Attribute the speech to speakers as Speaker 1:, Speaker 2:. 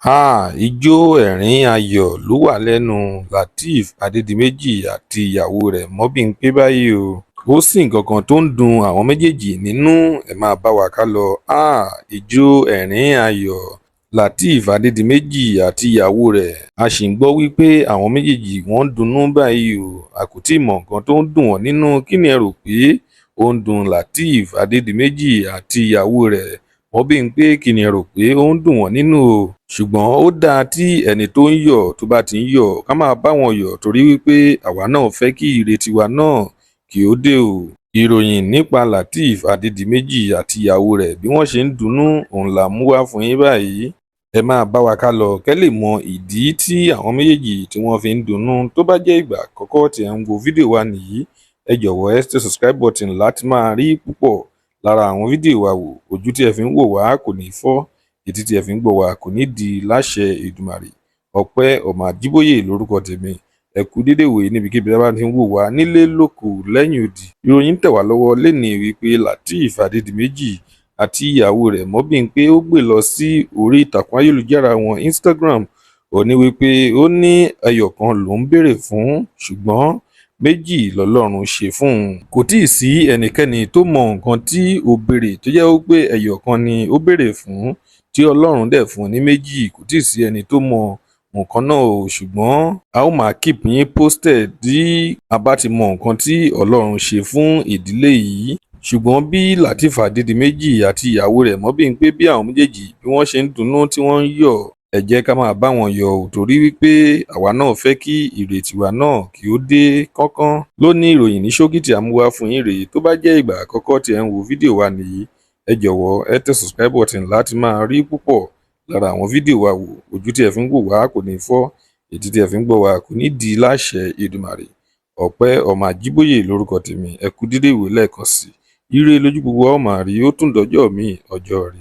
Speaker 1: Ijó ẹ̀rín ayọ̀ ló wà lẹ́nu Lateef Adédìméjì àti ìyàwó rẹ̀ Mobímpé báyìí o. Ó sì nǹkan kan tó ń dùn àwọn méjèèjì nínú, ẹ máa bá wa ká lọ. Ijó ẹ̀rín ayọ̀ Lateef Adédìméjì àti ìyàwó rẹ̀. A sì ń gbọ́ wípé àwọn méjèèjì wọ́n ń dunnú báyìí o. A kò tíì mọ nǹkan tó ń dùn wọ́n nínú. Kí ni ẹ rò pé ó ń dùn Lateef Adédìméjì àti ìyàwó rẹ̀ Mobímpé? Kí ni ẹ rò pé ó ń dùn wọ́n nínú o? Ṣùgbọ́n ó dáa tí ẹni tó ń yọ̀ tó bá ti ń yọ̀ ká máa bá wọn yọ̀, torí wípé àwa náà fẹ́ kí ire tiwa náà kí ó dé o. Ìròyìn nípa Lateef Adédìméjì àti ìyàwó rẹ̀ bí wọ́n ṣe ń dunnú òun là mú wá fún yín báyìí. Ẹ máa bá wa ká lọ kẹ́ lè mọ ìdí tí àwọn méjèèjì tí wọ́n fi ń dunnú. Tó bá jẹ́ ìgbà àkọ́kọ́ tí ẹ ń wo fídíò wa nìyí, ẹ jọ̀wọ́ ẹ tẹ subscribe button láti máa rí púpọ̀ lára àwọn fídíò wa wò. Ojú tí ẹ fi ń wò wá kò ní fọ́, etí tí ẹ fi ń gbọ́ wa kò ní di láṣẹ Èdùmàrè. Ọpẹ́ Ọmọ Ajíbóyè lórúkọ tèmi. Ẹ kú dédé wòyí níbikíbi tí a bá ti ń wò wá, nílé lóko lẹ́yìn odi. Ìròyìn tẹ̀ wá lọ́wọ́ lénìí wípé Lateef Adédìméjì àti ìyàwó rẹ̀ Mobímpé ó gbé lọ sí orí ìtàkùn ayélujára wọn Instagram. Ó ní wípé ó ní ẹyọ kan lòún béèrè fún, ṣùgbọ́n méjì lọ́lọ́run ṣe fún un. Kò tíì sí ẹnikẹ́ni tó mọ nǹkan tí ó béèrè tó jẹ́ wípé ẹyọ kan ni ó béèrè fún tí Ọlọ́run dẹ̀ fún ní méjì. Kò tíì sí ẹni tó mọ nǹkan náà o, ṣùgbọ́n a ó máa keep yín posted bí a bá ti mọ nǹkan tí Ọlọ́run ṣe fún ìdílé yìí. Ṣùgbọ́n bí Lateef Adédìméjì àti ìyàwó rẹ̀ Mobímpé bí àwọn méjèèjì bí wọ́n ṣe ń dunnú tí wọ́n ń yọ̀, ẹ jẹ́ ká máa bá wọn yọ̀ o, torí wípé àwa náà fẹ́ kí ire tiwa náà kí ó dé kánkán. Lónìí ìròyìn ní ṣókí tí a mú wá fún yín rèé. Tó bá jẹ́ ìgbà àkọ́kọ́ tí ẹ ń wo fídíò wa nìyí, ẹ jọ̀wọ́ ẹ tẹ subscribe button láti máa rí púpọ̀ lára àwọn fídíò wa wò. Ojú tí ẹ fi ń wò wá kò ní fọ́, etí tí ẹ fi ń gbọ́ wa kò ní di láṣẹ Èdùmàrè. Ọpẹ́ Ọmọ Ajíbóyè lórúkọ tèmi. Ẹ kú dédé ìwò lẹ́ẹ̀kan sí. Ire lójú gbogbo wa ó máa rí. Ó tún dọjọ́ míì, ọjọ́ ire.